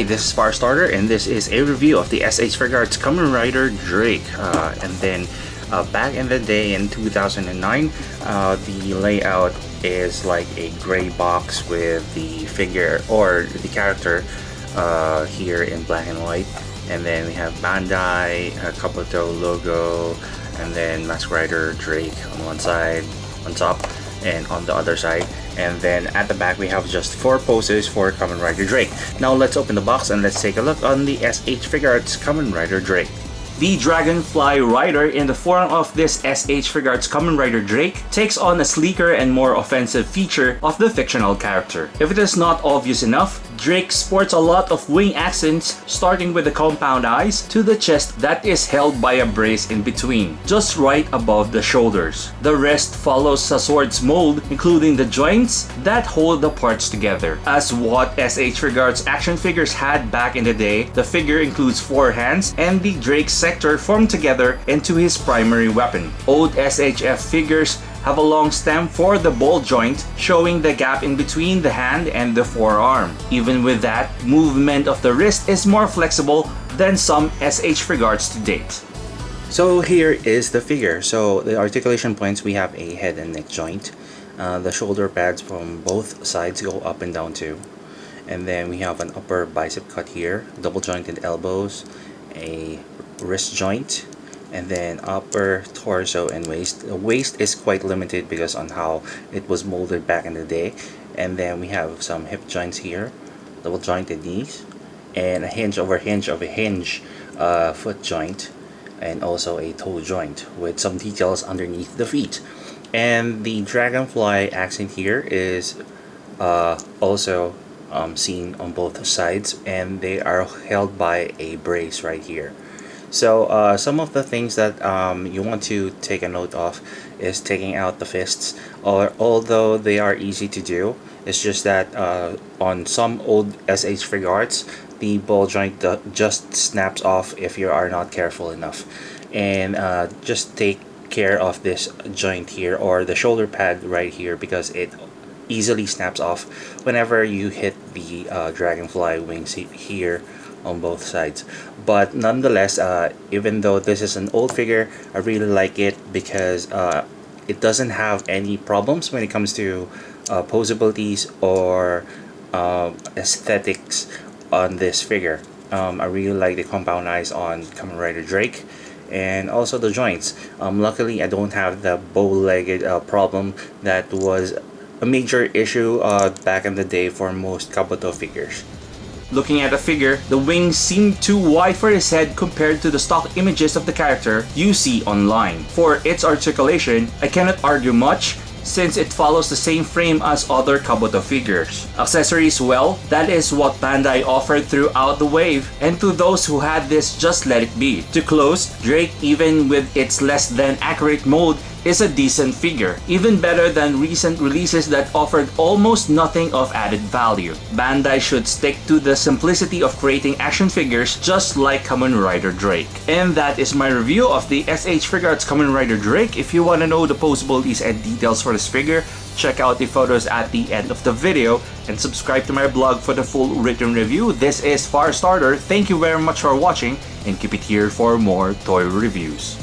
Hi, this is Firestarter, and this is a review of the s.h.figuarts Kamen Rider Drake. And then back in the day in 2009, the layout is like a gray box with the figure or the character here in black and white. And then we have Bandai, Kabuto logo, and then Mask Rider Drake on one side, on top, and on the other side. And then at the back we have just 4 poses for Kamen Rider Drake. Now let's open the box and let's take a look on the s.h.figuarts Kamen Rider Drake. The Dragonfly rider in the form of this s.h.figuarts Kamen Rider Drake takes on a sleeker and more offensive feature of the fictional character. If it is not obvious enough, Drake sports a lot of wing accents, starting with the compound eyes to the chest that is held by a brace in between, just right above the shoulders. The rest follows a sword's mold, including the joints that hold the parts together. As what s.h.figuarts action figures had back in the day, the figure includes 4 hands and the Drake's sector formed together into his primary weapon. Old s.h.f figures have a long stem for the ball joint, showing the gap in between the hand and the forearm. Even with that, movement of the wrist is more flexible than some s.h.figuarts to date. So here is the figure. So the articulation points, we have a head and neck joint. The shoulder pads from both sides go up and down too. And then we have an upper bicep cut here, double jointed elbows, a wrist joint, and then upper torso and waist. The waist is quite limited because on how it was molded back in the day. And then we have some hip joints here, double jointed knees, and a hinge over hinge of a hinge foot joint, and also a toe joint with some details underneath the feet. And the Dragonfly accent here is also seen on both sides, and they are held by a brace right here. So some of the things that you want to take a note of is taking out the fists, although they are easy to do. It's just that on some old s.h.figuarts, the ball joint just snaps off if you are not careful enough. And just take care of this joint here, or the shoulder pad right here, because it easily snaps off whenever you hit the Dragonfly wings here on both sides. But nonetheless, even though this is an old figure, I really like it because it doesn't have any problems when it comes to posabilities or aesthetics on this figure. I really like the compound eyes on Kamen Rider Drake, and also the joints. Luckily I don't have the bow-legged problem that was a major issue back in the day for most Kabuto figures. Looking at the figure, the wings seem too wide for his head compared to the stock images of the character you see online. For its articulation, I cannot argue much since it follows the same frame as other Kabuto figures. Accessories, well, that is what Bandai offered throughout the wave, and to those who had this, just let it be. To close, Drake, even with its less than accurate mold, is a decent figure, even better than recent releases that offered almost nothing of added value. Bandai should stick to the simplicity of creating action figures just like Kamen Rider Drake. And that is my review of the s.h.figuarts Kamen Rider Drake. If you want to know the posabilities and details for this figure, check out the photos at the end of the video and subscribe to my blog for the full written review. This is Firestarter. Thank you very much for watching, and keep it here for more toy reviews.